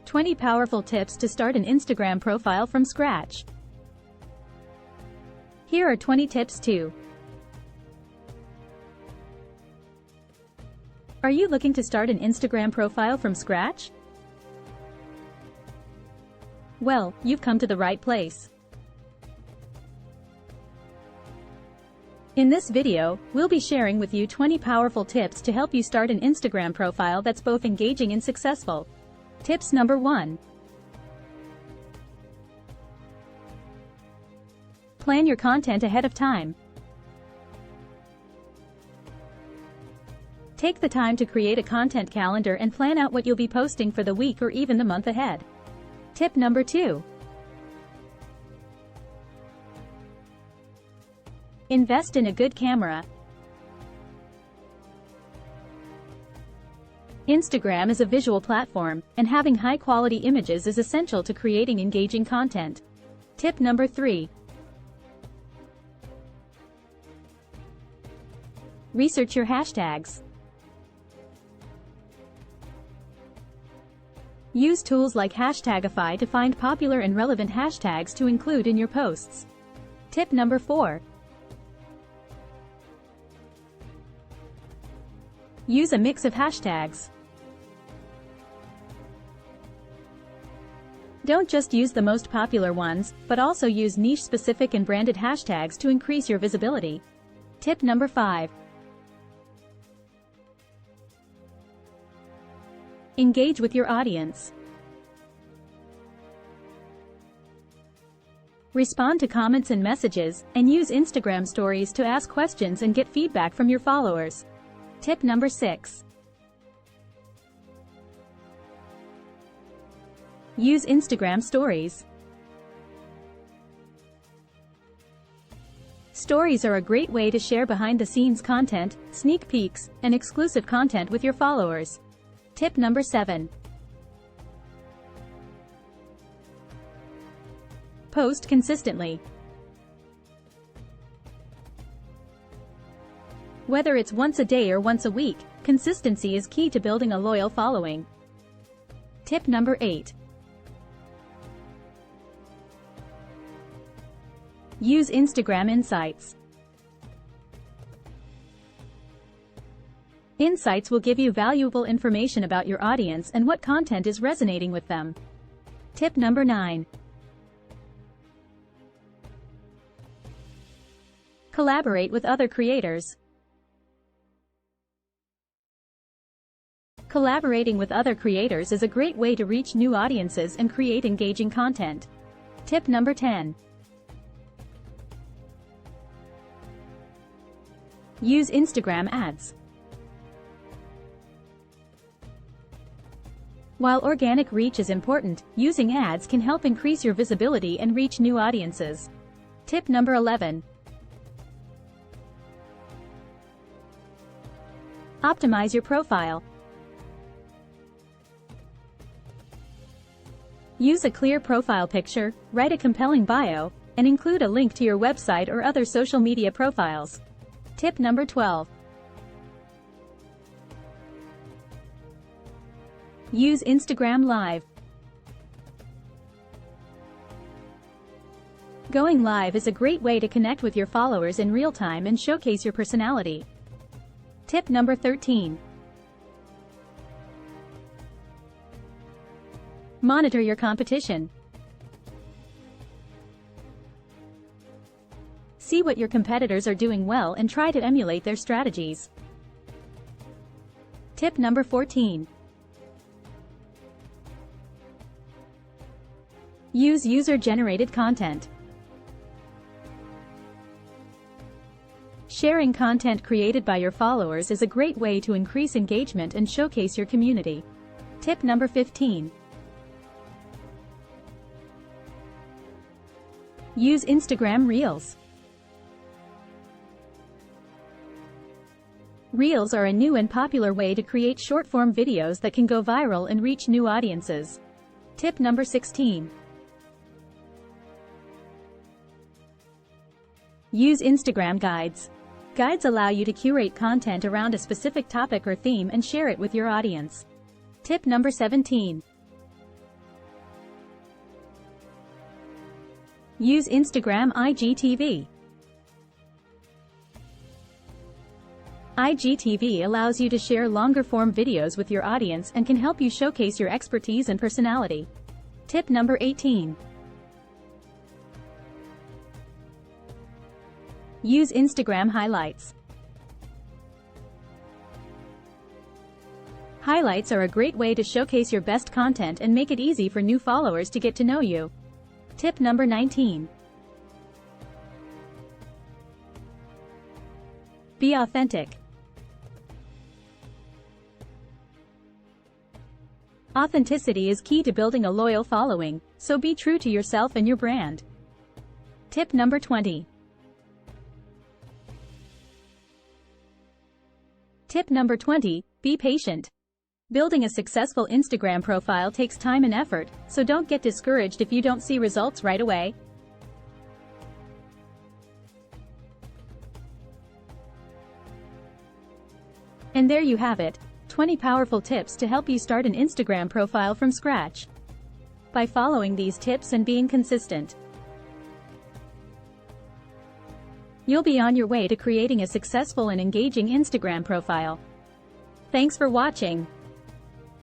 20 powerful tips to start an Instagram profile from scratch. Here are 20 tips too. Are you looking to start an Instagram profile from scratch? Well, you've come to the right place. In this video, we'll be sharing with you 20 powerful tips to help you start an Instagram profile that's both engaging and successful. Tips number 1. Plan your content ahead of time. Take the time to create a content calendar and plan out what you'll be posting for the week or even the month ahead. Tip number 2. Invest in a good camera. Instagram is a visual platform, and having high-quality images is essential to creating engaging content. Tip number 3. Research your hashtags. Use tools like Hashtagify to find popular and relevant hashtags to include in your posts. Tip number 4. Use a mix of hashtags. Don't just use the most popular ones, but also use niche-specific and branded hashtags to increase your visibility. Tip number 5. Engage with your audience. Respond to comments and messages, and use Instagram stories to ask questions and get feedback from your followers. Tip number 6. Use Instagram stories. Stories are a great way to share behind-the-scenes content, sneak peeks, and exclusive content with your followers. Tip number 7. Post consistently. Whether it's once a day or once a week, consistency is key to building a loyal following. Tip number 8. Use Instagram Insights. Insights will give you valuable information about your audience and what content is resonating with them. Tip number 9. Collaborate with other creators. Collaborating with other creators is a great way to reach new audiences and create engaging content. Tip number 10. Use Instagram ads. While organic reach is important, using ads can help increase your visibility and reach new audiences. Tip number 11. Optimize your profile. Use a clear profile picture, write a compelling bio, and include a link to your website or other social media profiles. Tip number 12. Use Instagram Live. Going live is a great way to connect with your followers in real time and showcase your personality. Tip number 13. Monitor your competition. See what your competitors are doing well and try to emulate their strategies. Tip number 14. Use user-generated content. Sharing content created by your followers is a great way to increase engagement and showcase your community. Tip number 15. Use Instagram Reels. Reels are a new and popular way to create short-form videos that can go viral and reach new audiences. Tip number 16. Use Instagram Guides. Guides allow you to curate content around a specific topic or theme and share it with your audience. Tip number 17. Use Instagram IGTV. IGTV allows you to share longer-form videos with your audience and can help you showcase your expertise and personality. Tip number 18. Use Instagram highlights. Highlights are a great way to showcase your best content and make it easy for new followers to get to know you. Tip number 19. Be authentic. Authenticity is key to building a loyal following, so be true to yourself and your brand. Tip number 20. Tip number 20, be patient. Building a successful Instagram profile takes time and effort, so don't get discouraged if you don't see results right away. And there you have it, 20 powerful tips to help you start an Instagram profile from scratch. By following these tips and being consistent, you'll be on your way to creating a successful and engaging Instagram profile. Thanks for watching.